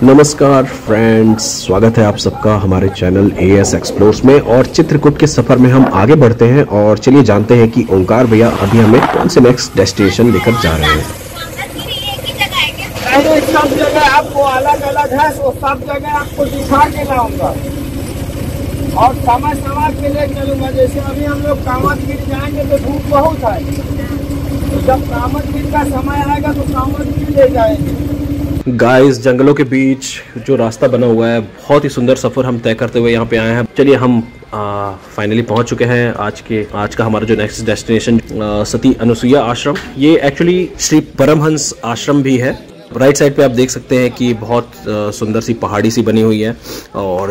नमस्कार फ्रेंड्स, स्वागत है आप सबका हमारे चैनल एएस एक्सप्लोर्स में। और चित्रकूट के सफर में हम आगे बढ़ते हैं और चलिए जानते हैं कि ओंकार भैया अभी हमें कौन से नेक्स्ट डेस्टिनेशन लेकर जा रहे हैं। सब जगह आपको अलग अलग है, तो सब जगह आपको दिखा के लाऊंगा और समय के लिए चलूंगा। जैसे अभी हम लोग कामतगिरी जाएंगे तो धूप बहुत है, तो जब कामतगिरी का समय आएगा तो कामतगिरी ले जाएंगे। गाइस, जंगलों के बीच जो रास्ता बना हुआ है, बहुत ही सुंदर सफर हम तय करते हुए यहाँ पे आए हैं। चलिए हम फाइनली पहुंच चुके हैं। आज का हमारा जो नेक्स्ट डेस्टिनेशन सती अनुसुईया आश्रम, ये एक्चुअली श्री परमहंस आश्रम भी है। राइट साइड पे आप देख सकते हैं कि बहुत सुंदर सी पहाड़ी सी बनी हुई है और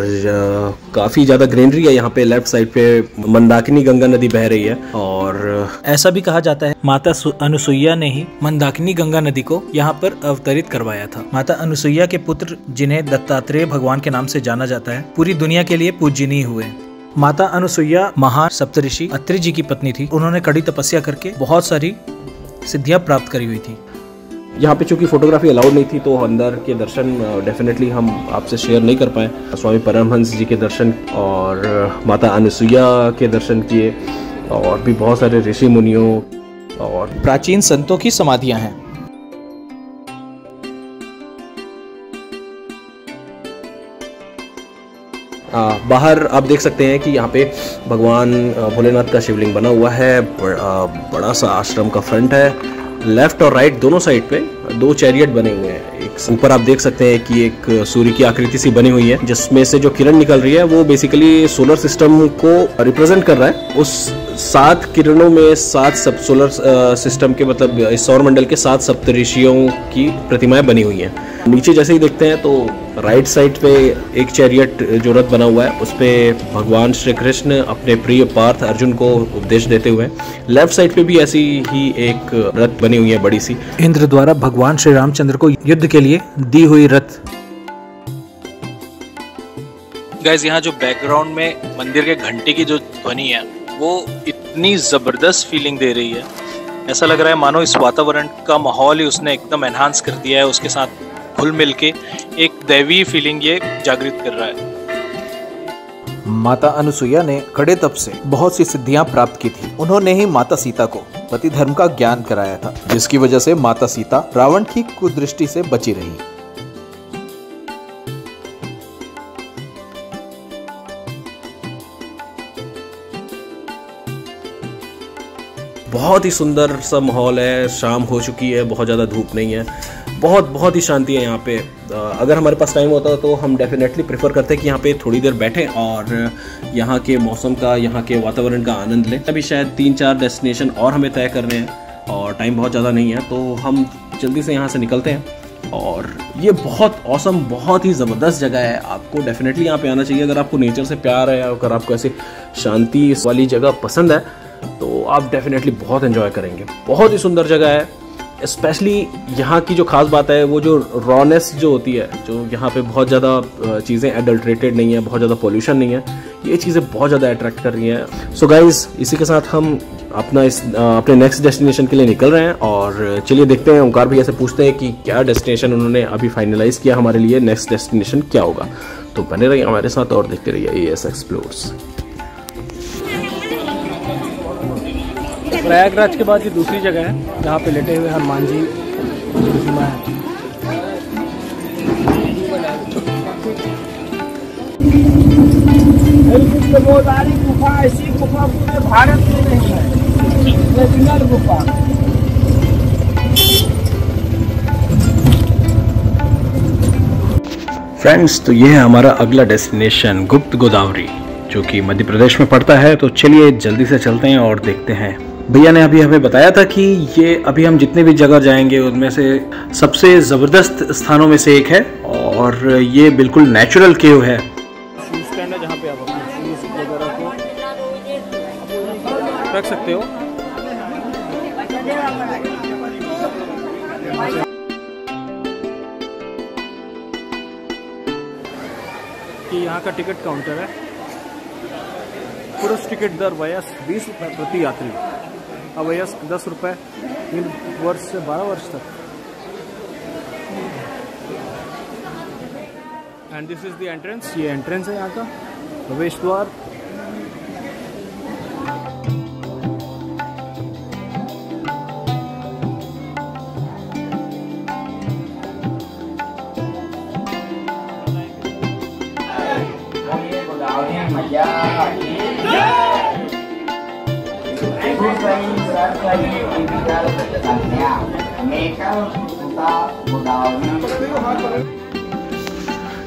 काफ़ी ज़्यादा ग्रीनरी है यहाँ पे। लेफ्ट साइड पे मंदाकिनी गंगा नदी बह रही है और ऐसा भी कहा जाता है माता अनुसुईया ने ही मंदाकिनी गंगा नदी को यहाँ पर अवतरित करवाया था। माता अनुसुईया के पुत्र, जिन्हें दत्तात्रेय भगवान के नाम से जाना जाता है, पूरी दुनिया के लिए पूजनीय हुए। माता अनुसुईया महान सप्तऋषि अत्रि जी की पत्नी थी। उन्होंने कड़ी तपस्या करके बहुत सारी सिद्धियां प्राप्त करी हुई थी। यहाँ पे चूंकि फोटोग्राफी अलाउड नहीं थी तो अंदर के दर्शन डेफिनेटली हम आपसे शेयर नहीं कर पाए। स्वामी परमहंस जी के दर्शन और माता अनुसुईया के दर्शन किए और भी बहुत सारे ऋषि मुनियों और प्राचीन संतों की समाधियां हैं। बाहर आप देख सकते हैं कि यहाँ पे भगवान भोलेनाथ का शिवलिंग बना हुआ है। बड़ा सा आश्रम का फ्रंट है। लेफ्ट और राइट दोनों साइड पे दो चैरियट बने हुए हैं। एक ऊपर आप देख सकते हैं कि एक सूर्य की आकृति सी बनी हुई है, जिसमें से जो किरण निकल रही है वो बेसिकली सोलर सिस्टम को रिप्रेजेंट कर रहा है। उस 7 किरणों में 7 सब सोलर सिस्टम के, मतलब इस सौर मंडल के 7 सप्तऋषियों की प्रतिमाएं बनी हुई हैं। नीचे जैसे ही देखते हैं तो राइट साइड पे एक चैरियट जो रथ बना हुआ है, उस पे भगवान श्री कृष्ण अपने प्रिय पार्थ अर्जुन को उपदेश देते हुए। लेफ्ट साइड पे भी ऐसी ही एक रथ बनी हुई है बड़ी सी, इंद्र द्वारा भगवान श्री रामचंद्र को युद्ध के लिए दी हुई रथ। गाइस, यहाँ जो बैकग्राउंड में मंदिर के घंटे की जो ध्वनि है वो इतनी जबरदस्त फीलिंग दे रही है। ऐसा लग रहा है मानो इस वातावरण का माहौल ही उसने एकदम एनहांस कर दिया है। उसके साथ घुल मिल के एक दैवीय फीलिंग ये जागृत कर रहा है। माता अनुसुईया ने कड़े तप से बहुत सी सिद्धियां प्राप्त की थी। उन्होंने ही माता सीता को पति धर्म का ज्ञान कराया था, जिसकी वजह से माता सीता रावण की कुदृष्टि से बची रही। बहुत ही सुंदर सा माहौल है। शाम हो चुकी है, बहुत ज़्यादा धूप नहीं है, बहुत ही शांति है यहाँ पे। अगर हमारे पास टाइम होता तो हम डेफिनेटली प्रेफर करते हैं कि यहाँ पे थोड़ी देर बैठें और यहाँ के मौसम का, यहाँ के वातावरण का आनंद लें। अभी शायद 3-4 डेस्टिनेशन और हमें तय करने हैं और टाइम बहुत ज़्यादा नहीं है, तो हम जल्दी से यहाँ से निकलते हैं। और ये बहुत औसम, बहुत ही ज़बरदस्त जगह है। आपको डेफिनेटली यहाँ पे आना चाहिए। अगर आपको नेचर से प्यार है, अगर आपको ऐसी शांति वाली जगह पसंद है तो आप डेफिनेटली बहुत एंजॉय करेंगे। बहुत ही सुंदर जगह है। स्पेशली यहाँ की जो खास बात है वो जो रॉनेस जो होती है, जो यहाँ पे बहुत ज़्यादा चीज़ें एडल्ट्रेटेड नहीं है, बहुत ज़्यादा पोल्यूशन नहीं है, ये चीज़ें बहुत ज़्यादा अट्रैक्ट कर रही हैं। सो गाइज, इसी के साथ हम अपने नेक्स्ट डेस्टिनेशन के लिए निकल रहे हैं और चलिए देखते हैं। ओंकार भैया से पूछते हैं कि क्या डेस्टिनेशन उन्होंने अभी फाइनलाइज किया हमारे लिए, नेक्स्ट डेस्टिनेशन क्या होगा। तो बने रहिए हमारे साथ और देखते रहिए एएस एक्सप्लोर्स। प्रयागराज के बाद ये दूसरी जगह है जहाँ पे लेटे हुए हनुमान जी प्रतिमा है। गोदारी गुफा, ऐसी गुफा पूरे भारत में नहीं है, ओरिजिनल गुफा। फ्रेंड्स, तो ये है हमारा अगला डेस्टिनेशन गुप्त गोदावरी, जो कि मध्य प्रदेश में पड़ता है। तो चलिए जल्दी से चलते हैं और देखते हैं। भैया ने अभी हमें बताया था कि ये अभी हम जितने भी जगह जाएंगे उनमें से सबसे ज़बरदस्त स्थानों में से एक है और ये बिल्कुल नेचुरल केव है। शूज स्टैंड है जहाँ पे आप अपने शूज वगैरह को रख सकते हो। कि यहाँ का टिकट काउंटर है। पुरुष टिकट दर वयस्क 20 रुपये प्रति यात्री, अवयस्क 10 रुपये, 3 वर्ष से 12 वर्ष तक। And this is the entrance. ये एंट्रेंस है यहाँ का प्रवेश द्वार।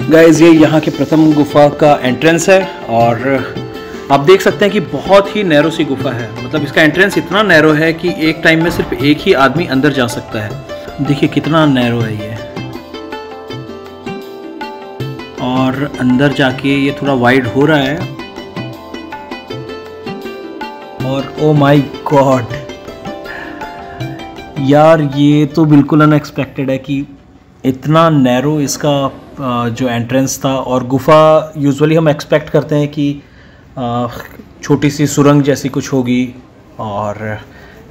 गाइज ये यहाँ के प्रथम गुफा का एंट्रेंस है और आप देख सकते हैं कि बहुत ही नैरो सी गुफा है। मतलब इसका एंट्रेंस इतना नैरो है कि एक टाइम में सिर्फ एक ही आदमी अंदर जा सकता है। देखिए कितना नैरो है ये। और अंदर जाके ये थोड़ा वाइड हो रहा है। और ओ माय गॉड यार, ये तो बिल्कुल अनएक्सपेक्टेड है कि इतना नैरो इसका जो एंट्रेंस था। और गुफा यूजुअली हम एक्सपेक्ट करते हैं कि छोटी सी सुरंग जैसी कुछ होगी और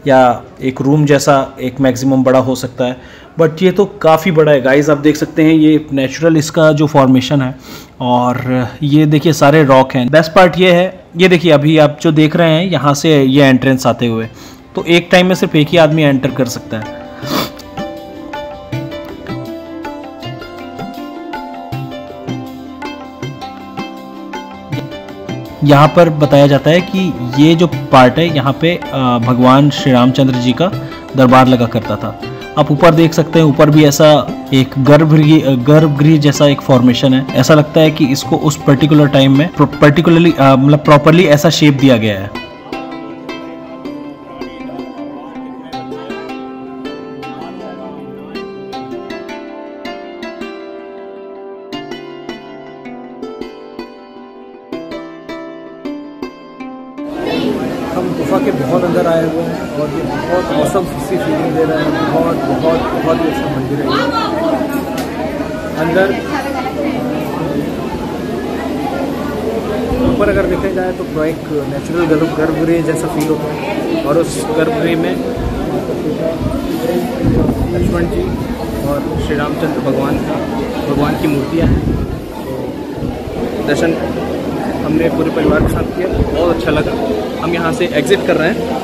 या एक रूम जैसा एक मैक्सिमम बड़ा हो सकता है, बट ये तो काफ़ी बड़ा है गाइस। आप देख सकते हैं ये नेचुरल इसका जो फॉर्मेशन है और ये देखिए सारे रॉक हैं। बेस्ट पार्ट ये है, ये देखिए अभी आप जो देख रहे हैं यहाँ से ये एंट्रेंस आते हुए, तो एक टाइम में सिर्फ एक ही आदमी एंटर कर सकता है। यहाँ पर बताया जाता है कि ये जो पार्ट है यहाँ पे भगवान श्री रामचंद्र जी का दरबार लगा करता था। आप ऊपर देख सकते हैं, ऊपर भी ऐसा एक गर्भगृह जैसा एक फॉर्मेशन है। ऐसा लगता है कि इसको उस पर्टिकुलर टाइम में पर्टिकुलरली मतलब प्रॉपरली ऐसा शेप दिया गया है। हम गुफा के बहुत अंदर आए हुए हैं और ये बहुत मौसम सी फीलिंग दे रहा है। बहुत बहुत बहुत ही अच्छा मंदिर है ये। अंदर ऊपर अगर देखा जाए तो पूरा एक नेचुरल गर्भगृह जैसा फील होता है और उस गर्भगृह में लक्ष्मण जी और श्री रामचंद्र भगवान की मूर्तियाँ हैं। तो दर्शन हमने पूरे परिवार के साथ किया, बहुत अच्छा लगा। हम यहाँ से एग्जिट कर रहे हैं।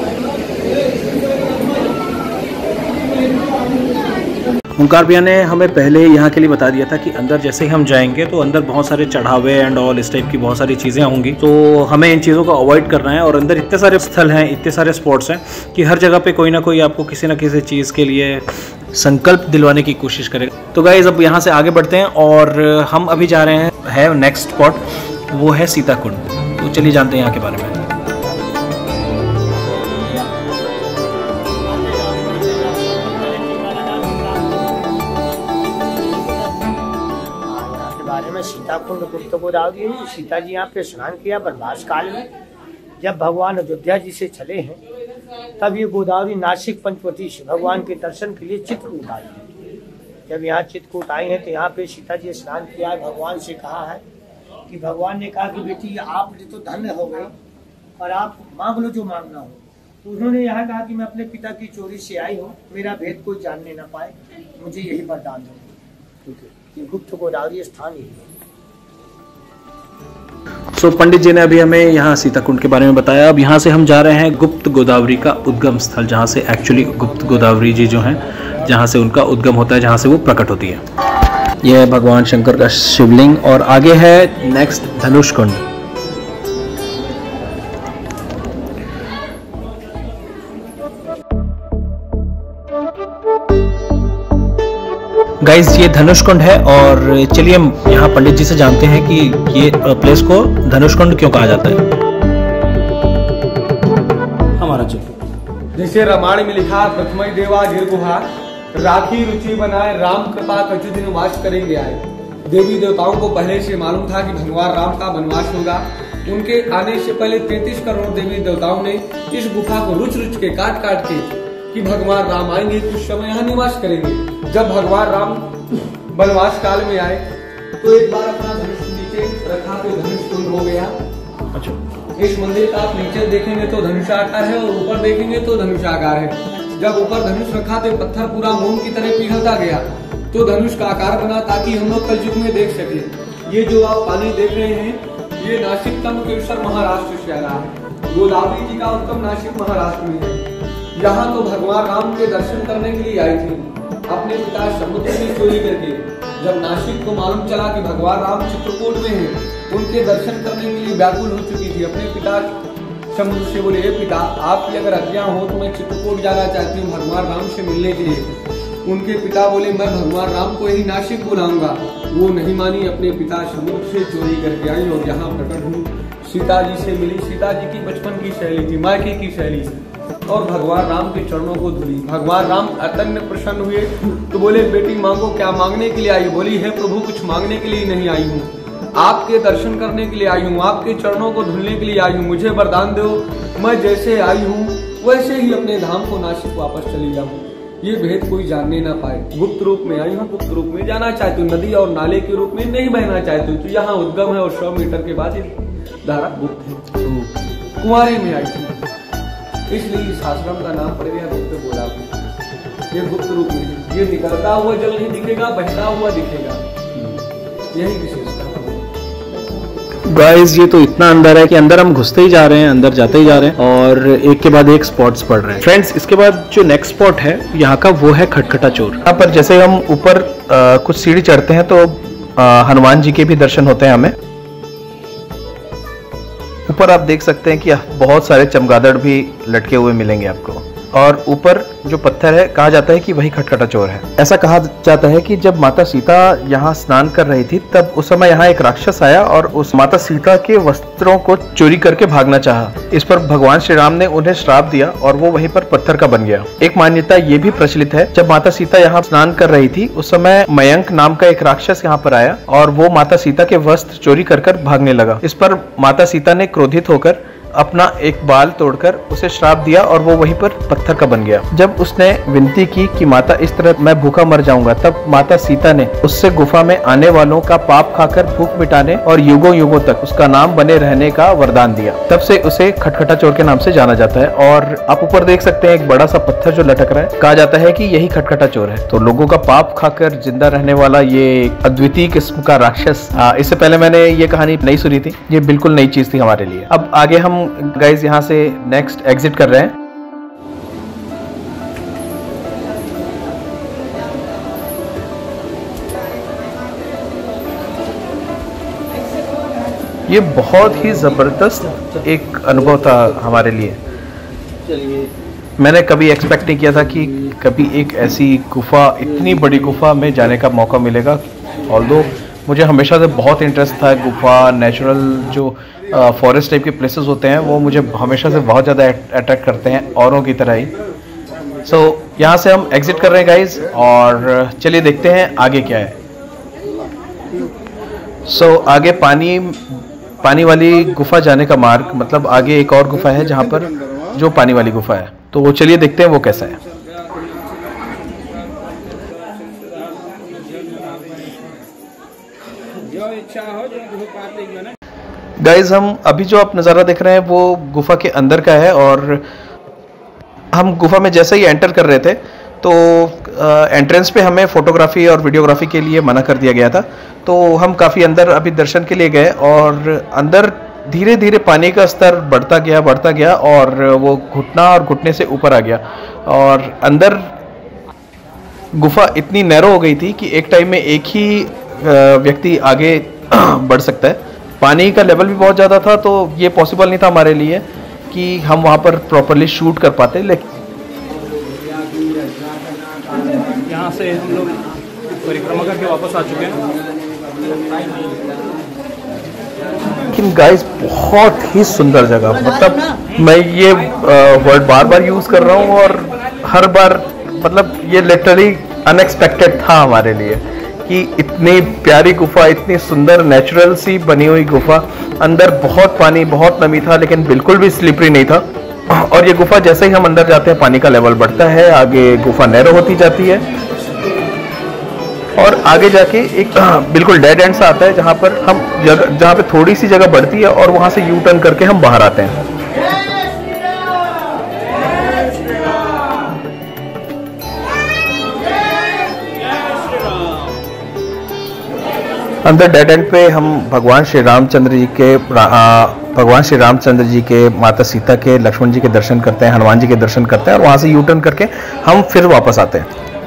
ओंकार भैया ने हमें पहले यहाँ के लिए बता दिया था कि अंदर जैसे ही हम जाएंगे तो अंदर बहुत सारे चढ़ावे एंड ऑल इस टाइप की बहुत सारी चीज़ें होंगी, तो हमें इन चीज़ों को अवॉइड करना है। और अंदर इतने सारे स्थल हैं, इतने सारे स्पॉट्स हैं कि हर जगह पे कोई ना कोई आपको किसी न किसी चीज़ के लिए संकल्प दिलवाने की कोशिश करेगा। तो गाइस अब यहाँ से आगे बढ़ते हैं और हम अभी जा रहे हैं नेक्स्ट स्पॉट, वो है सीता कुंड। तो चलिए जानते हैं यहाँ के बारे में। सीता कुंड गुप्त गोदावरी है। सीता जी यहाँ पे स्नान किया वनवास काल में। जब भगवान अयोध्या जी से चले हैं तब ये गोदावरी नासिक पंचवटी से भगवान के दर्शन के लिए चित्रकूट आई है। जब यहाँ चित्रकूट आई है तो यहाँ पे सीता जी स्नान किया, भगवान से कहा है कि भगवान ने कहा कि बेटी आप तो धन्य हो गए और आप मांग लो जो मांगना हो। तो उन्होंने यहाँ कहा कि मैं अपने पिता की चोरी से आई हूँ, मेरा भेद कोई जानने ना पाए, मुझे यही वरदान दो। गुप्त गोदावरी स्थान यही है। सो पंडित जी ने अभी हमें यहाँ सीता कुंड के बारे में बताया। अब यहाँ से हम जा रहे हैं गुप्त गोदावरी का उद्गम स्थल, जहाँ से एक्चुअली गुप्त गोदावरी जी जो हैं, जहाँ से उनका उद्गम होता है, जहाँ से वो प्रकट होती है। यह है भगवान शंकर का शिवलिंग और आगे है नेक्स्ट धनुष कुंड। गाइस ये धनुष कुंड है और चलिए हम यहाँ पंडित जी से जानते हैं कि ये प्लेस को धनुष कुंड क्यों कहा जाता है। हमारा चित्र जैसे रामायण में लिखा, प्रथम देवा गिर गुहा राखी रुचि बनाए, राम कृपा कछु दिन वास करेंगे आए। देवी देवताओं को पहले से मालूम था कि भगवान राम का वनवास होगा। उनके आने से पहले 33 करोड़ देवी देवताओं ने इस गुफा को रुच के काट के कि भगवान राम आएंगे, कुछ समय यहाँ निवास करेंगे। जब भगवान राम वनवास काल में आए तो एक बार अपना धनुष नीचे रखा तो धनुष कुंड हो गया। अच्छा, इस मंदिर का आप नीचे देखेंगे तो धनुषाकार है और ऊपर देखेंगे तो धनुषाकार है। जब ऊपर धनुष रखा तो पत्थर पूरा मोम की तरह पिघलता गया तो धनुष का आकार बना, ताकि हम लोग कलयुग में देख सके। ये जो आप पानी देख रहे हैं ये नाशिक त्र्यंबकेश्वर महाराष्ट्र से आ रहा है। गोदावरी जी का उद्गम नाशिक महाराष्ट्र में है। यहाँ तो भगवान राम के दर्शन करने के लिए आई थी अपने पिता समुद्र से चोरी करके। जब नाशिक को मालूम चला कि भगवान राम चित्रकूट में हैं, उनके दर्शन करने के लिए व्याकुल हो चुकी थी। अपने पिता समुद्र से बोले, हे पिता, आपकी अगर आज्ञा हो तो मैं चित्रकूट जाना चाहती हूँ भगवान राम से मिलने के लिए। उनके पिता बोले, मैं भगवान राम को ही नाशिक बुलाऊंगा। वो नहीं मानी, अपने पिता समुद्र से चोरी करके आई और यहाँ प्रकट हुई, सीता जी से मिली। सीता जी की बचपन की शैली थी, मायके की शैली और भगवान राम के चरणों को धुली। भगवान राम अत्यंत प्रसन्न हुए तो बोले, बेटी मांगो, क्या मांगने के लिए आई? बोली, हे प्रभु, कुछ मांगने के लिए नहीं आई हूँ, आपके दर्शन करने के लिए आई हूँ, आपके चरणों को धुलने के लिए आई हूँ। मुझे वरदान दो, मैं जैसे आई हूँ वैसे ही अपने धाम को नाशिक वापस चली जाऊँ। ये भेद कोई जानने ना पाए। गुप्त रूप में आई हूँ, गुप्त रूप में जाना चाहती हूँ, नदी और नाले के रूप में नहीं बहना चाहती हूँ। तो यहाँ उद्गम है और 100 मीटर के बाद ये धारा गुप्त है। कुंवारे में आई थी, इसलिए इस आश्रम का नाम पड़ गया गुप्त गोदावरी। ये गुप्त रूप में, ये निकलता हुआ जल नहीं दिखेगा, बहता हुआ दिखेगा, यही विशेषता। गाइस, ये तो इतना अंदर है कि अंदर हम घुसते ही जा रहे हैं, अंदर जाते ही जा रहे हैं और एक के बाद एक स्पॉट्स पड़ रहे हैं। फ्रेंड्स, इसके बाद जो नेक्स्ट स्पॉट है यहाँ का, वो है खटखटा चोर। यहाँ पर जैसे हम ऊपर कुछ सीढ़ी चढ़ते हैं तो हनुमान जी के भी दर्शन होते हैं हमें। ऊपर आप देख सकते हैं कि बहुत सारे चमगादड़ भी लटके हुए मिलेंगे आपको और ऊपर जो पत्थर है, कहा जाता है कि वही खटखटा चोर है। ऐसा कहा जाता है कि जब माता सीता यहाँ स्नान कर रही थी तब उस समय यहाँ एक राक्षस आया और उस माता सीता के वस्त्रों को चोरी करके भागना चाहा। इस पर भगवान श्री राम ने उन्हें श्राप दिया और वो वहीं पर पत्थर का बन गया। एक मान्यता ये भी प्रचलित है, जब माता सीता यहाँ स्नान कर रही थी उस समय मयंक नाम का एक राक्षस यहाँ पर आया और वो माता सीता के वस्त्र चोरी कर भागने लगा। इस पर माता सीता ने क्रोधित होकर अपना एक बाल तोड़कर उसे श्राप दिया और वो वहीं पर पत्थर का बन गया। जब उसने विनती की कि माता, इस तरह मैं भूखा मर जाऊंगा, तब माता सीता ने उससे गुफा में आने वालों का पाप खाकर भूख मिटाने और युगों युगों तक उसका नाम बने रहने का वरदान दिया। तब से उसे खटखटा चोर के नाम से जाना जाता है। और आप ऊपर देख सकते हैं एक बड़ा सा पत्थर जो लटक रहा है, कहा जाता है कि यही खटखटा चोर है। तो लोगों का पाप खाकर जिंदा रहने वाला ये अद्वितीय किस्म का राक्षस, इससे पहले मैंने ये कहानी नहीं सुनी थी, ये बिल्कुल नई चीज थी हमारे लिए। अब आगे हम गाइस यहाँ से नेक्स्ट एग्जिट कर रहे हैं। ये बहुत ही जबरदस्त एक अनुभव था हमारे लिए। मैंने कभी एक्सपेक्ट नहीं किया था कि कभी एक ऐसी गुफा, इतनी बड़ी गुफा में जाने का मौका मिलेगा। ऑल्दो मुझे हमेशा से बहुत इंटरेस्ट था गुफा, नेचुरल जो फॉरेस्ट टाइप के प्लेसेस होते हैं वो मुझे हमेशा से बहुत ज़्यादा अट्रैक्ट करते हैं, औरों की तरह ही। सो यहाँ से हम एग्जिट कर रहे हैं गाइज और चलिए देखते हैं आगे क्या है। सो आगे पानी वाली गुफा जाने का मार्ग, मतलब आगे एक और गुफा है जहाँ पर जो पानी वाली गुफा है, तो वो चलिए देखते हैं वो कैसा है। गाइज, हम अभी जो आप नज़ारा देख रहे हैं वो गुफा के अंदर का है और हम गुफा में जैसे ही एंटर कर रहे थे तो एंट्रेंस पे हमें फोटोग्राफी और वीडियोग्राफी के लिए मना कर दिया गया था। तो हम काफ़ी अंदर अभी दर्शन के लिए गए और अंदर धीरे धीरे पानी का स्तर बढ़ता गया और वो घुटना और घुटने से ऊपर आ गया और अंदर गुफा इतनी नैरो हो गई थी कि एक टाइम में एक ही व्यक्ति आगे बढ़ सकता है। पानी का लेवल भी बहुत ज़्यादा था तो ये पॉसिबल नहीं था हमारे लिए कि हम वहाँ पर प्रॉपरली शूट कर पाते। लेकिन यहाँ से हम लोग परिक्रमा करके वापस आ चुके हैं। लेकिन गाइस, बहुत ही सुंदर जगह, मतलब मैं ये वर्ड बार बार यूज़ कर रहा हूँ और हर बार मतलब ये लिटरली अनएक्सपेक्टेड था हमारे लिए कि इतनी प्यारी गुफा, इतनी सुंदर नेचुरल सी बनी हुई गुफा, अंदर बहुत पानी, बहुत नमी था लेकिन बिल्कुल भी स्लिपरी नहीं था। और ये गुफा जैसे ही हम अंदर जाते हैं पानी का लेवल बढ़ता है, आगे गुफा नैरो होती जाती है और आगे जाके एक बिल्कुल डेड एंड सा आता है जहाँ पे थोड़ी सी जगह बढ़ती है और वहां से यू टर्न करके हम बाहर आते हैं। अंदर डेड एंड पे हम भगवान श्री रामचंद्र जी के माता सीता के, लक्ष्मण जी के दर्शन करते हैं, हनुमान जी के दर्शन करते हैं और वहाँ से यू टर्न करके हम फिर वापस आते हैं।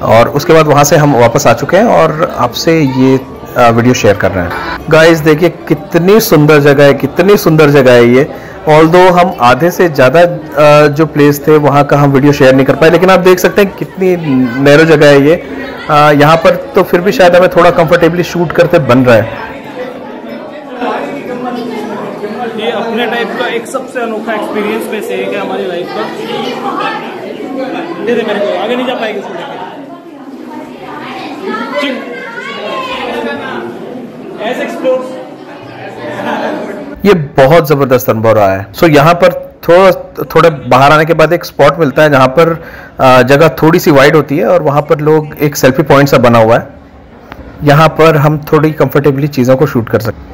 और उसके बाद वहाँ से हम वापस आ चुके हैं और आपसे ये वीडियो शेयर कर रहे हैं। गाइस देखिए कितनी सुंदर जगह है, कितनी सुंदर जगह है ये। ऑल्दो हम आधे से ज़्यादा जो प्लेस थे वहाँ का हम वीडियो शेयर नहीं कर पाए, लेकिन आप देख सकते हैं कितनी नैरो जगह है ये। यहाँ पर तो फिर भी शायद हमें थोड़ा कंफर्टेबली शूट करते बन रहा है। ये अपने टाइप का एक सबसे अनोखा एक्सपीरियंस में से एक है हमारी लाइफ का। दे दे मेरे को, आगे नहीं जा पाएगी इसको लेके। ऐसे एक्सप्लोर। ये बहुत ज़बरदस्त अनुभव रहा है। सो यहाँ पर थोड़ा बाहर आने के बाद एक स्पॉट मिलता है जहाँ पर जगह थोड़ी सी वाइड होती है और वहाँ पर लोग एक सेल्फी पॉइंट सा बना हुआ है। यहाँ पर हम थोड़ी कंफर्टेबली चीज़ों को शूट कर सकते हैं।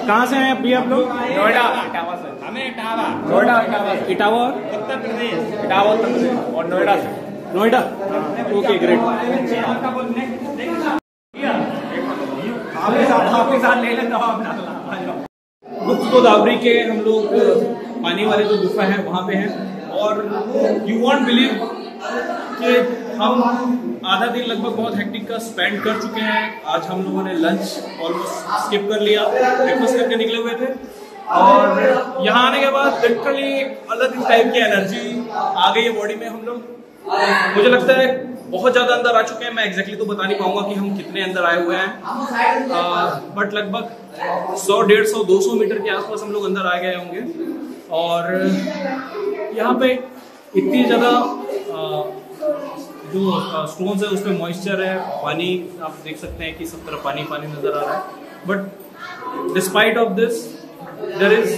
कहाँ से हैं अभी आप लोग? नोएडा, इटावा से। हमें इटावा, नोएडा, इटावा, उत्तर प्रदेश, इटावा उत्तर प्रदेश और नोएडा से। Noida, okay great. गुप्त गोदावरी के हम लोग पानी वाले जो गुफा है वहाँ पे हैं और यू वॉन्ट बिलीव कि हम आधा दिन लगभग बहुत हेक्टिक का स्पेंड कर चुके हैं। आज हम लोगों ने लंच ऑलमोस्ट स्किप कर लिया, ब्रेकफास्ट करके निकले हुए थे और यहाँ आने के बाद लिटरली एक अलग टाइप की एनर्जी आ गई है बॉडी में। हम लोग मुझे लगता है बहुत ज्यादा अंदर आ चुके हैं। मैं एग्जैक्टली तो बता नहीं पाऊंगा कि हम कितने अंदर आए हुए हैं, बट लगभग 100, 150, 200 मीटर के आसपास हम लोग अंदर आ गए होंगे। और यहाँ पे इतनी ज्यादा जो स्टोन्स है उसमें मॉइस्चर है, पानी आप देख सकते हैं कि सब तरफ पानी पानी नजर आ रहा है। But despite of this there is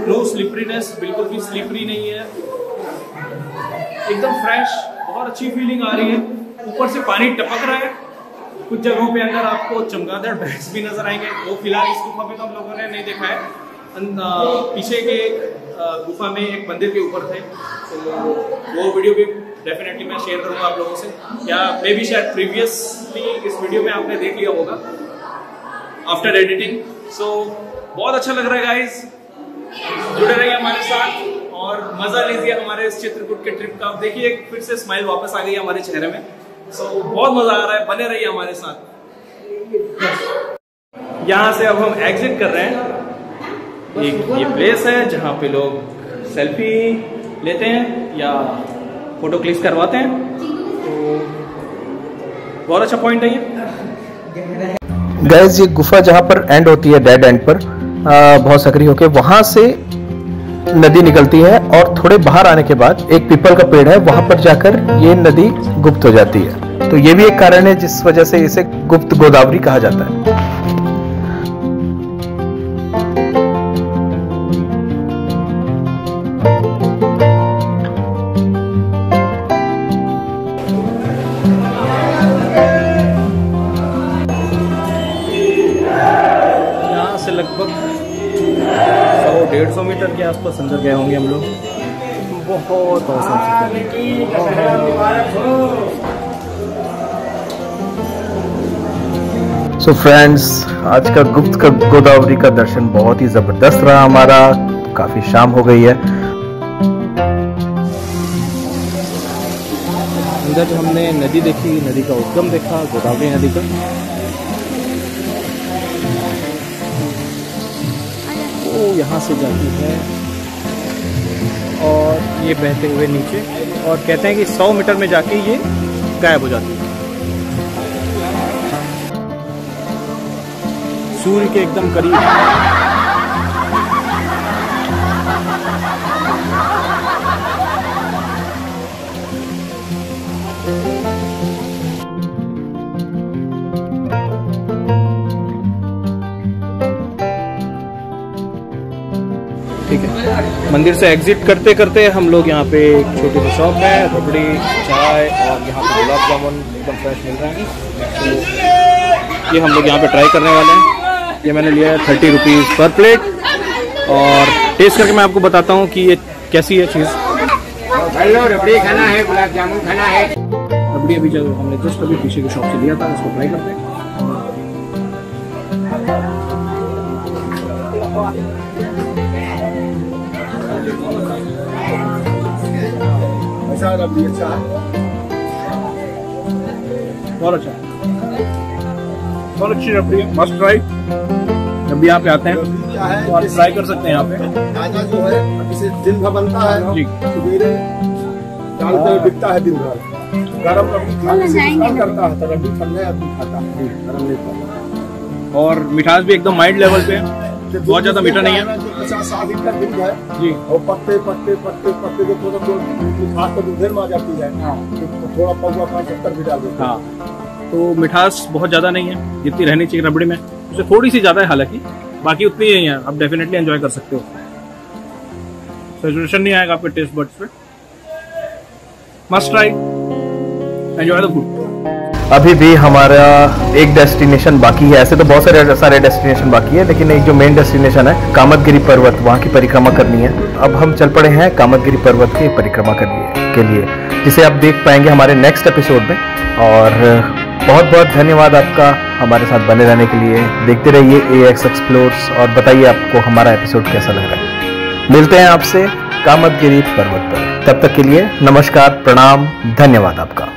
no slipperiness, बिल्कुल भी स्लिपरी नहीं है, एकदम फ्रेश, बहुत अच्छी फीलिंग आ रही है। ऊपर से पानी टपक रहा है, कुछ जगहों पे अंदर आपको चमगादड़ बैट्स भी नजर आएंगे। वो फिलहाल इस गुफा में तो हम लोगों ने नहीं देखा है, पीछे के गुफा में एक मंदिर के ऊपर थे, तो वो वीडियो भी डेफिनेटली मैं शेयर करूंगा आप लोगों से, या मे भी शायद प्रीवियसली इस वीडियो में आपने देख लिया होगा आफ्टर एडिटिंग। सो बहुत अच्छा लग रहा है गाइस, जुड़े रहिए हमारे साथ और मजा लीजिए हमारे इस चित्रकूट के ट्रिप का। आप देखिए फिर से स्माइल वापस आ गई हमारे चेहरे में। सो बहुत मजा आ रहा है, बने रहिए हमारे साथ। यहाँ से अब हम एग्जिट कर रहे हैं। एक ये प्लेस है जहाँ पे लोग सेल्फी लेते हैं या फोटो क्लिक करवाते हैं, तो बहुत अच्छा पॉइंट है ये। गाइस ये गुफा जहाँ पर एंड होती है, डेड एंड पर बहुत सकरी होके वहां से नदी निकलती है और थोड़े बाहर आने के बाद एक पीपल का पेड़ है, वहां पर जाकर ये नदी गुप्त हो जाती है। तो ये भी एक कारण है जिस वजह से इसे गुप्त गोदावरी कहा जाता है। लगभग 100-150 मीटर के आसपास अंदर गए होंगे हम लोग। बहुत सो फ्रेंड्स, आज का गुप्त गोदावरी का दर्शन बहुत ही जबरदस्त रहा हमारा। काफी शाम हो गई है। अंदर हमने नदी देखी, नदी का उद्गम देखा, गोदावरी नदी का। वो यहाँ से जाती है और ये बहते हुए नीचे, और कहते हैं कि 100 मीटर में जाके ये गायब हो जाती है सूर्य के एकदम करीब। ठीक है, मंदिर से एग्जिट करते करते हम लोग यहाँ पे एक छोटी सी शॉप है, रबड़ी, चाय और यहाँ पे गुलाब जामुन एकदम फ्रेश मिल रहा है। तो ये हम लोग यहाँ पे ट्राई करने वाले हैं। ये मैंने लिया है 30 रुपीज़ पर प्लेट, और टेस्ट करके मैं आपको बताता हूँ कि ये कैसी है चीज़। रबड़ी खाना है, गुलाब जामुन खाना है। रबड़ी अभी जब हमने जस्ट अभी पीछे की शॉप से लिया था, उसको ट्राई करते हैं। रबड़ी अच्छा है, बहुत अच्छा, बहुत अच्छी रबड़ी है, मस्ट ट्राई। जब भी यहाँ पे आते हैं तो आप ट्राई कर सकते हैं यहाँ पे। ताजा जो है अभी से दिन भर बनता है जी, सवेरे डालकर बिकता है दिन भर। गरम रबड़ी खाने से नुकसान करता है, तो रबड़ी ठंडे आदमी खाता है, गरम नहीं खाता। और मिठास भी एकदम माइल्ड लेवल पे है, बहुत ज्यादा मीठा नहीं है। 50-60 लीटर दूध है जी, और पत्ते पत्ते पत्ते पत्ते जो थोड़ा मिठास तो दूध में आ जाती है, तो थोड़ा पौवा 5-70 भी डाल देते हैं। हाँ, तो मिठास बहुत ज़्यादा नहीं है जितनी रहनी चाहिए रबड़ी में, उससे थोड़ी सी ज़्यादा है हालांकि, बाकी उतनी ही है। आप डेफिनेटली एंजॉय कर सकते हो, सैचुरेशन नहीं आएगा आपके टेस्ट बड्स पे। Must try, enjoy the food. अभी भी हमारा एक डेस्टिनेशन बाकी है, ऐसे तो बहुत सारे डेस्टिनेशन बाकी है, लेकिन एक जो मेन डेस्टिनेशन है कामतगिरी पर्वत, वहाँ की परिक्रमा करनी है। अब हम चल पड़े हैं कामतगिरी पर्वत की परिक्रमा करने के लिए, जिसे आप देख पाएंगे हमारे नेक्स्ट एपिसोड में। और बहुत बहुत धन्यवाद आपका हमारे साथ बने रहने के लिए। देखते रहिए AX एक्सप्लोर्स और बताइए आपको हमारा एपिसोड कैसा लग रहा है। मिलते हैं आपसे कामतगिरी पर्वत पर, तब तक के लिए नमस्कार, प्रणाम, धन्यवाद आपका।